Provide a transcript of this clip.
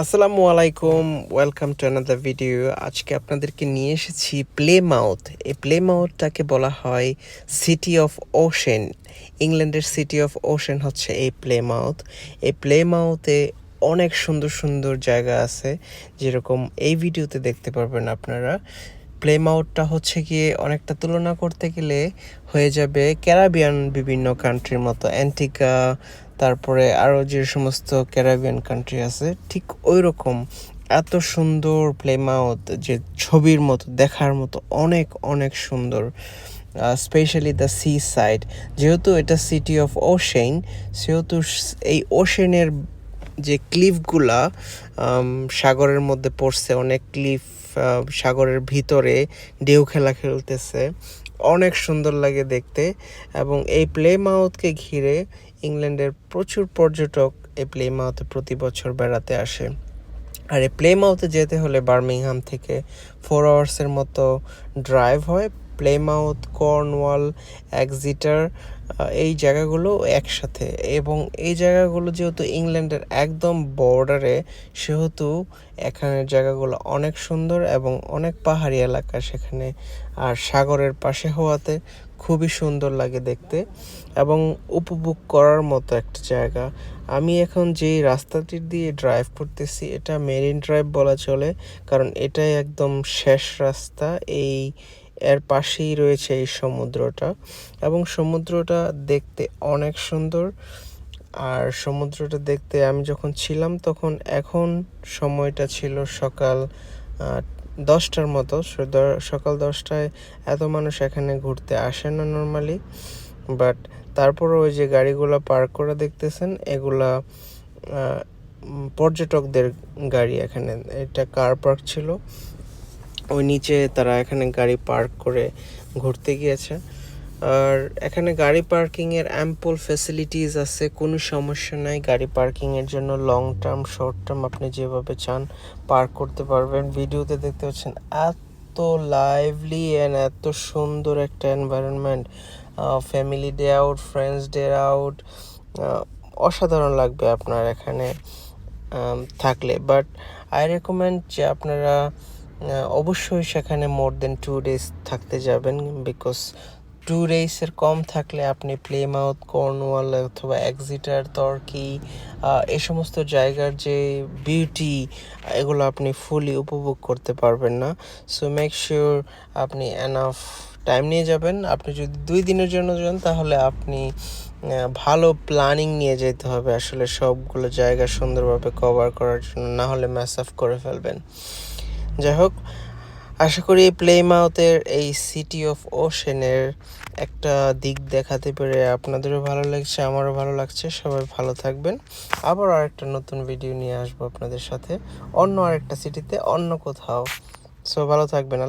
আসসালামু আলাইকুম, welcome to another video. আজকে আপনাদেরকে নিয়ে এসেছি প্লেমাউথ। এই প্লেমাউথটাকে বলা হয় সিটি অফ ওশেন। ইংল্যান্ডের সিটি অফ ওশেন হচ্ছে এই প্লেমাউথ। এই প্লেমাউথে অনেক সুন্দর সুন্দর জায়গা আছে, যেরকম এই ভিডিওতে দেখতে পারবেন আপনারা। প্লেমাউথটা হচ্ছে গিয়ে অনেকটা তুলনা করতে গেলে হয়ে যাবে ক্যারাবিয়ান বিভিন্ন কান্ট্রির মতো, অ্যান্টিগা, তারপরে আরও যে সমস্ত ক্যারাবিয়ান কান্ট্রি আছে ঠিক ওই রকম। এত সুন্দর প্লেমাউথ যে ছবির মতো, দেখার মতো, অনেক অনেক সুন্দর। স্পেশালি দ্য সি সাইড, যেহেতু এটা সিটি অফ ওশেন, সেহেতু এই ওশেনের যে ক্লিফগুলা সাগরের মধ্যে পড়ছে, অনেক ক্লিফ সাগরের ভিতরে ঢেউ খেলা খেলতেছে, অনেক সুন্দর লাগে দেখতে। এবং এই প্লেমাউথকে ঘিরে ইংল্যান্ডের প্রচুর পর্যটক এই প্লেমাউথে প্রতি বছর বেড়াতে আসে। আর এই প্লেমাউথে যেতে হলে বার্মিংহাম থেকে 4 আওয়ার্সের মতো ড্রাইভ হয়। প্লেমাউথ, কর্নওয়াল, এক্সিটার, এই জায়গাগুলো একসাথে। এবং এই জায়গাগুলো যেহেতু ইংল্যান্ডের একদম বর্ডারে, সেহেতু এখানের জায়গাগুলো অনেক সুন্দর এবং অনেক পাহাড়ি এলাকা সেখানে। আর সাগরের পাশে হওয়াতে খুবই সুন্দর লাগে দেখতে এবং উপভোগ করার মতো একটা জায়গা। আমি এখন যেই রাস্তাটি দিয়ে ড্রাইভ করতেছি এটা মেরিন ড্রাইভ বলা চলে, কারণ এটাই একদম শেষ রাস্তা। এর পাশেই রয়েছে এই সমুদ্রটা, এবং সমুদ্রটা দেখতে অনেক সুন্দর। আর সমুদ্রটা দেখতে আমি যখন ছিলাম তখন, এখন সময়টা ছিল সকাল 10টার মতো। সকাল 10টায় এত মানুষ এখানে ঘুরতে আসে না নর্মালি, বাট তারপরও ওই যে গাড়িগুলো পার্ক করে দেখতেছেন, এগুলা পর্যটকদের গাড়ি। এখানে এটা কার পার্ক ছিল, ওই নিচে তারা এখানে গাড়ি পার্ক করে ঘুরতে গিয়েছে। আর এখানে গাড়ি পার্কিংয়ের অ্যাম্পল ফ্যাসিলিটিস আছে, কোনো সমস্যা নাই গাড়ি পার্কিংয়ের জন্য। লং টার্ম, শর্ট টার্ম আপনি যেভাবে চান পার্ক করতে পারবেন। ভিডিওতে দেখতে পাচ্ছেন এত লাইভলি অ্যান্ড এত সুন্দর একটা environment. Family day out, friends day out, অসাধারণ লাগবে আপনার এখানে থাকলে। বাট আই রেকমেন্ড যে আপনারা অবশ্যই সেখানে মোর দেন 2 days থাকতে যাবেন, বিকজ 2 days-এর কম থাকলে আপনি প্লেমাউথ, কর্নওয়াল অথবা এক্সিটার, টর্কি, এই সমস্ত জায়গার যে বিউটি, এগুলো আপনি ফুলি উপভোগ করতে পারবেন না। সো মেক শিওর আপনি এনাফ টাইম নিয়ে যাবেন। আপনি যদি 2 দিনের জন্য যান তাহলে আপনি ভালো প্ল্যানিং নিয়ে যেতে হবে আসলে সবগুলো জায়গা সুন্দরভাবে কভার করার জন্য, না হলে ম্যাস আপ করে ফেলবেন। যাই হোক, আশা করি এই প্লেমাউথের এই সিটি অফ ওশেনের একটা দিক দেখাতে পেরে আপনাদেরও ভালো লাগছে, আমারও ভালো লাগছে। সবাই ভালো থাকবেন। আবার আরেকটা নতুন ভিডিও নিয়ে আসবো আপনাদের সাথে, অন্য আরেকটা সিটিতে, অন্য কোথাও। সো ভালো থাকবেন।